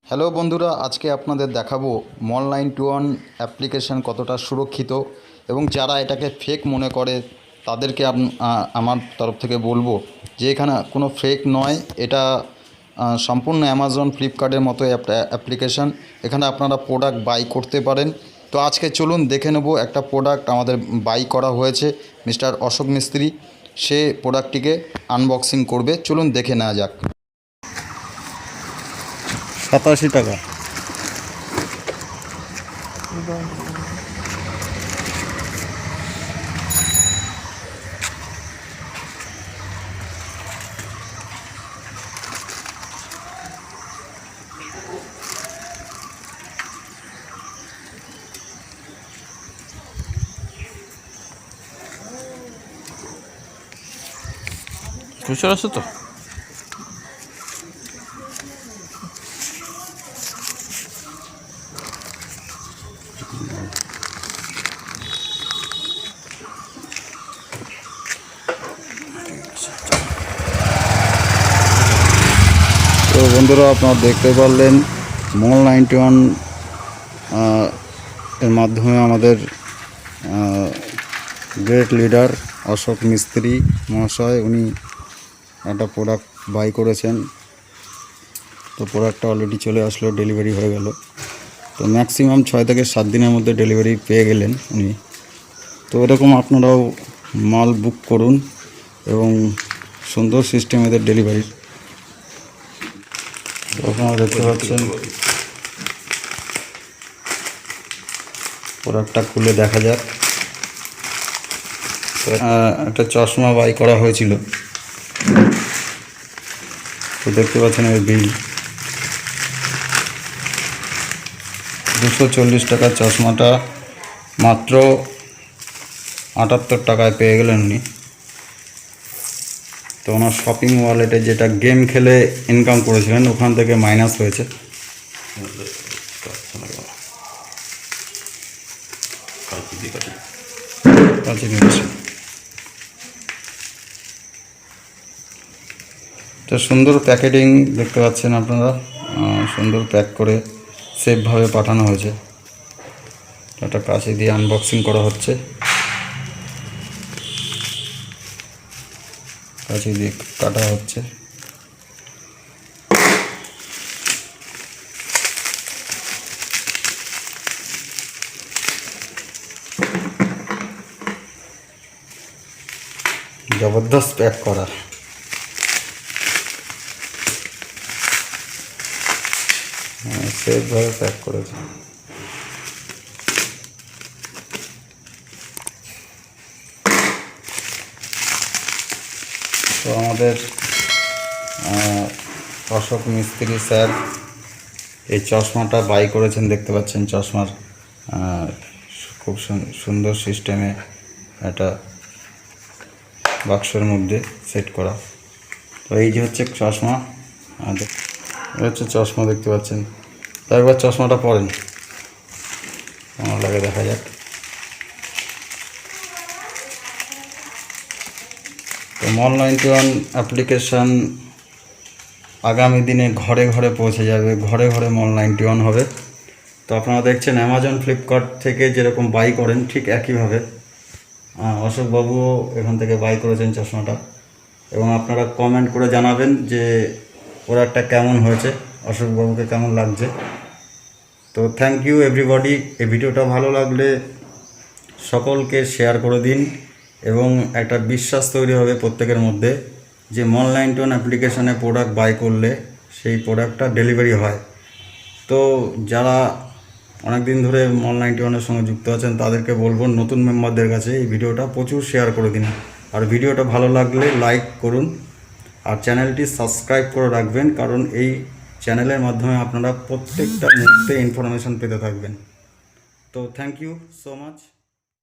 Hello বন্ধুরা, আজকে আপনাদের দেখাবো মল91 অ্যাপ্লিকেশন কতটা সুরক্ষিত এবং যারা এটাকে ফেক মনে করে তাদেরকে আমার তরফ থেকে বলবো যে এখানে কোনো ফেক নয়। এটা সম্পূর্ণ অ্যামাজন ফ্লিপকার্টের মতো অ্যাপ্লিকেশন। এখানে আপনারা প্রোডাক্ট বাই করতে পারেন। তো আজকে চলুন দেখে নেব একটা প্রোডাক্ট আমাদের বাই করা হয়েছে। মিস্টার অশোক মিস্ত্রি সে প্রোডাক্টটিকে আনবক্সিং করবে। চলুন দেখে নেওয়া যাক। 87 টাকা। খুচরো আছে তো? তো বন্ধুরা, আপনারা দেখতে পারলেন মল91 এর মাধ্যমে আমাদের গ্রেট লিডার অশোক মিস্ত্রি মহাশয় উনি একটা প্রোডাক্ট বাই করেছেন। তো প্রোডাক্টটা অলরেডি চলে আসলো, ডেলিভারি হয়ে গেল। তো ম্যাক্সিমাম 6 থেকে 7 দিনের মধ্যে ডেলিভারি পেয়ে গেলেন উনি। তো এরকম আপনারাও মাল বুক করুন এবং সুন্দর সিস্টেম এদের ডেলিভারির। আপনারা দেখতে পাচ্ছেন প্রোডাক্টটা খুলে দেখা যাক। একটা চশমা বাই করা হয়েছিল। তো দেখতে পাচ্ছেন এর বিল 240 টাকার চশমাটা মাত্র 78 টাকায় পেয়ে গেলেন উনি। তো ওনার শপিং ওয়ালেটে যেটা গেম খেলে ইনকাম করেছিলেন ওখান থেকে মাইনাস হয়েছে। তো সুন্দর প্যাকেটিং দেখতে পাচ্ছেন আপনারা, সুন্দর প্যাক করে সেফভাবে পাঠানো হয়েছে। একটা কাঁচি দিয়ে আনবক্সিং করা হচ্ছে, কাঁচি দিয়ে কাটা হচ্ছে। জবরদস্ত প্যাক করা। সেফভাবে প্যাক করেছে। তো আমাদের অশোক মিস্ত্রি স্যার এই চশমাটা বাই করেছেন। দেখতে পাচ্ছেন চশমার খুব সুন্দর সিস্টেমে একটা বাক্সের মধ্যে সেট করা। তো এই যে হচ্ছে চশমা, হচ্ছে চশমা দেখতে পাচ্ছেন। তো একবার চশমাটা পরেন, আমার লাগে দেখা যাক। তো মল91 অ্যাপ্লিকেশান আগামী দিনে ঘরে ঘরে পৌঁছে যাবে, ঘরে ঘরে মল91 হবে। তো আপনারা দেখছেন অ্যামাজন ফ্লিপকার্ট থেকে যেরকম বাই করেন ঠিক একইভাবে অশোকবাবুও এখান থেকে বাই করেছেন চশমাটা। এবং আপনারা কমেন্ট করে জানাবেন যে প্রোডাক্টটা কেমন হয়েছে, অশোকবাবুকে কেমন লাগছে। তো থ্যাংক ইউ এভরিবডি। এই ভিডিওটা ভালো লাগলে সকলকে শেয়ার করে দিন এবং একটা বিশ্বাস তৈরি হবে প্রত্যেকের মধ্যে যে মল91 অ্যাপ্লিকেশানে প্রোডাক্ট বাই করলে সেই প্রোডাক্টটা ডেলিভারি হয়। তো যারা অনেক দিন ধরে মল91-এর সঙ্গে যুক্ত আছেন তাদেরকে বলবো নতুন মেম্বারদের কাছে এই ভিডিওটা প্রচুর শেয়ার করে দিন। আর ভিডিওটা ভালো লাগলে লাইক করুন আর চ্যানেলটি সাবস্ক্রাইব করে রাখবেন, কারণ এই চ্যানেলের মাধ্যমে আপনারা প্রত্যেকটা মুহূর্তে ইনফরমেশন পেতে থাকবেন। তো থ্যাংক ইউ সো মাচ।